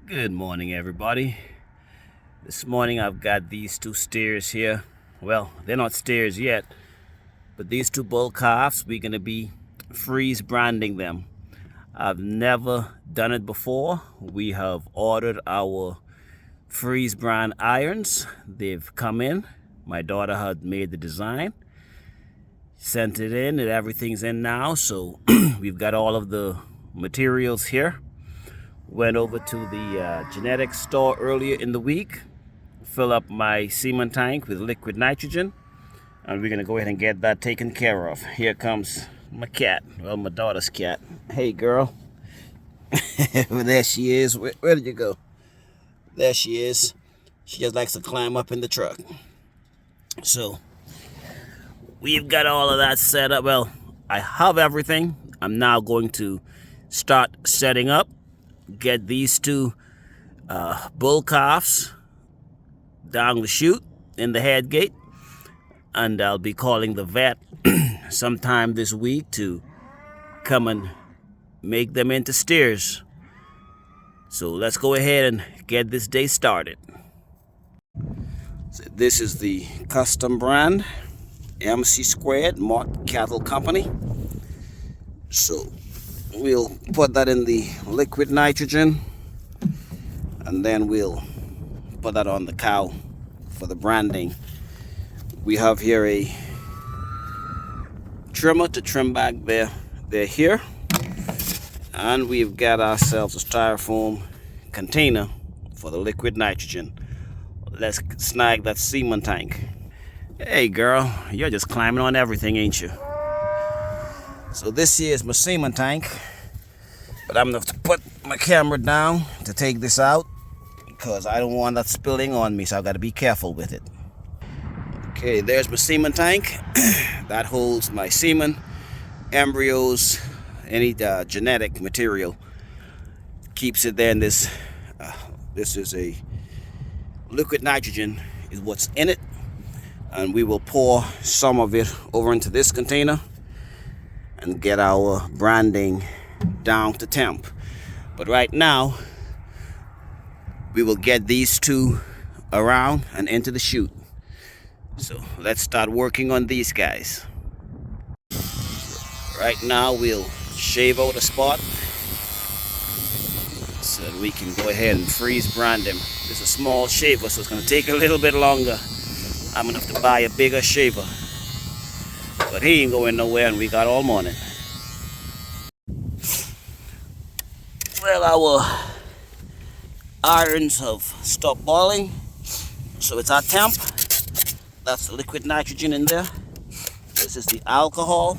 Good morning, everybody. This morning I've got these two steers here. Well, they're not steers yet, but these two bull calves, we're going to be freeze branding them. I've never done it before. We have ordered our freeze brand irons. They've come in. My daughter had made the design, sent it in, and everything's in now. So we've got all of the materials here. Went over to the genetics store earlier in the week, fill up my semen tank with liquid nitrogen, and we're gonna go ahead and get that taken care of. Here comes my cat, well, my daughter's cat. Hey girl. There she is. Where did you go? There she is. She just likes to climb up in the truck. So we've got all of that set up. Well, I have everything. I'm now going to start setting up, get these two bull calves down the chute in the head gate, and I'll be calling the vet sometime this week to come and make them into steers. So let's go ahead and get this day started. So this is the custom brand MC Squared Mott Cattle Company. So we'll put that in the liquid nitrogen, and then we'll put that on the cow for the branding. We have here a trimmer to trim back their hair, and we've got ourselves a styrofoam container for the liquid nitrogen. Let's snag that semen tank. Hey girl, you're just climbing on everything, ain't you? So this here is my semen tank, but I'm going to have to put my camera down to take this out because I don't want that spilling on me, so I've got to be careful with it. Okay, there's my semen tank. That holds my semen, embryos, any genetic material. Keeps it there in this. This is a liquid nitrogen is what's in it, and we will pour some of it over into this container and get our branding down to temp. But right now we will get these two around and into the chute. So let's start working on these guys. Right now we'll shave out a spot so that we can go ahead and freeze brand them. This is a small shaver, so it's going to take a little bit longer. I'm going to have to buy a bigger shaver, but he ain't going nowhere, and we got all morning. Well, our irons have stopped boiling, so it's at temp. That's the liquid nitrogen in there. This is the alcohol,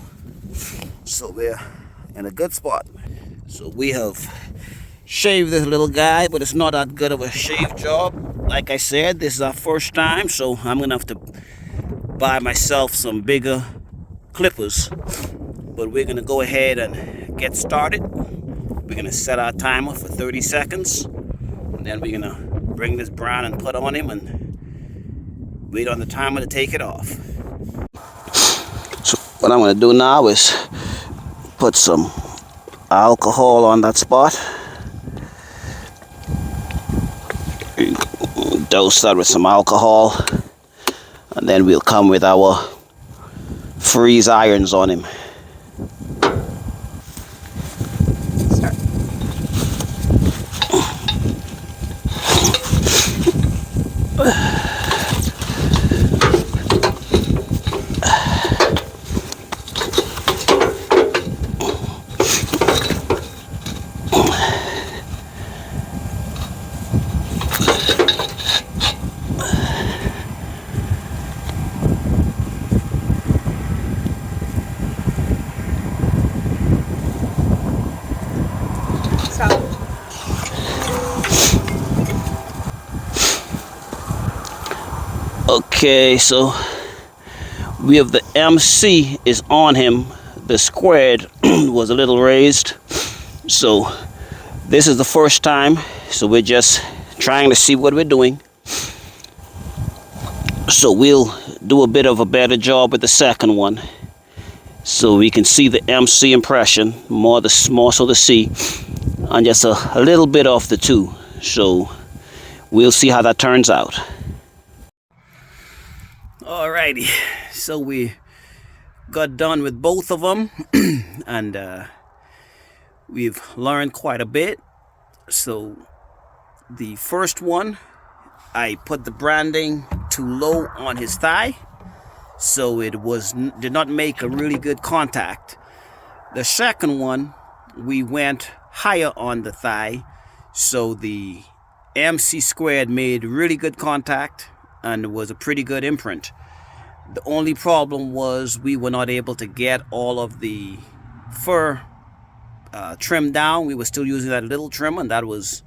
so we're in a good spot. So we have shaved this little guy, but it's not that good of a shave job. Like I said, this is our first time, so I'm gonna have to buy myself some bigger clippers. But we're gonna go ahead and get started. We're gonna set our timer for 30 seconds, and then we're gonna bring this brown and put on him and wait on the timer to take it off. So what I'm gonna do now is put some alcohol on that spot. Dose that with some alcohol, and then we'll come with our freeze irons on him. Okay, so we have the MC is on him. The squared was a little raised, so this is the first time, so we're just trying to see what we're doing. So we'll do a bit of a better job with the second one, so we can see the MC impression more so the C, and just a little bit off the two. So we'll see how that turns out. Alrighty, so we got done with both of them and we've learned quite a bit. So the first one, I put the branding too low on his thigh, so it did not make a really good contact. The second one, we went higher on the thigh, so the MC squared made really good contact and it was a pretty good imprint. The only problem was we were not able to get all of the fur trimmed down. We were still using that little trim, and that was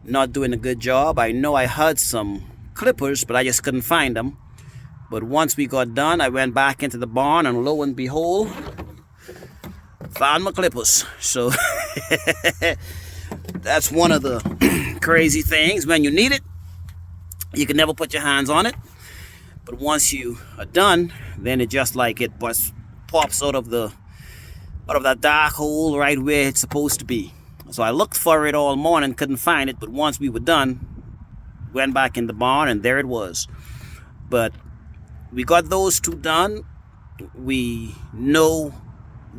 not doing a good job. I know I had some clippers, but I just couldn't find them. But once we got done, I went back into the barn, and lo and behold, found my clippers. So that's one of the crazy things. When you need it, you can never put your hands on it. But once you are done, then it just like it pops out of that dark hole right where it's supposed to be. So I looked for it all morning, couldn't find it, but once we were done, went back in the barn and there it was. But we got those two done. We know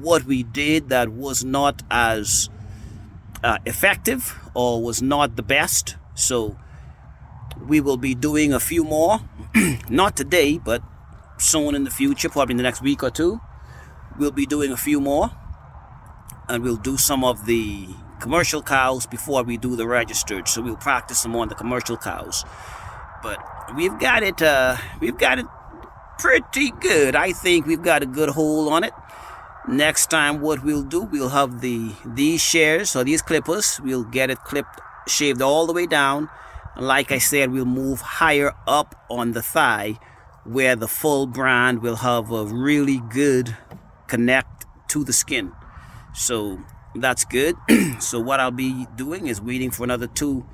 what we did that was not as effective or was not the best. So we will be doing a few more, not today, but soon in the future, probably in the next week or two. We'll be doing a few more, and we'll do some of the commercial cows before we do the registered. So we'll practice some on the commercial cows. But we've got it pretty good. I think we've got a good hold on it. Next time what we'll do, we'll have these shears or these clippers. We'll get it shaved all the way down. And like I said, we'll move higher up on the thigh where the full brand will have a really good connect to the skin. So that's good. So what I'll be doing is waiting for another 2-3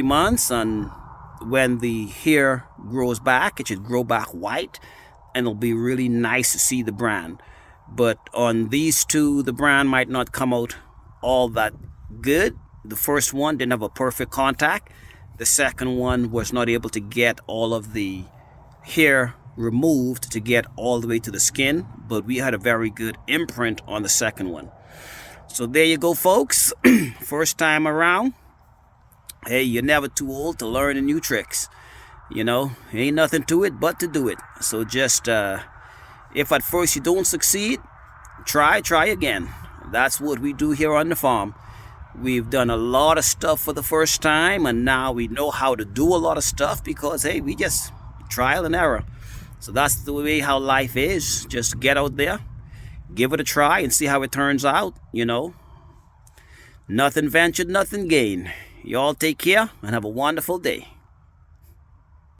months, and when the hair grows back, it should grow back white, and it'll be really nice to see the brand. But on these two, the brand might not come out all that good. The first one didn't have a perfect contact. The second one was not able to get all of the hair removed to get all the way to the skin, but we had a very good imprint on the second one. So there you go, folks. First time around. Hey, you're never too old to learn the new tricks. You know, ain't nothing to it but to do it. So just if at first you don't succeed, try again. That's what we do here on the farm. We've done a lot of stuff for the first time, and now we know how to do a lot of stuff because, hey, we just trial and error. So that's the way how life is. Just get out there, give it a try, and see how it turns out. You know, nothing ventured, nothing gained. You all take care and have a wonderful day.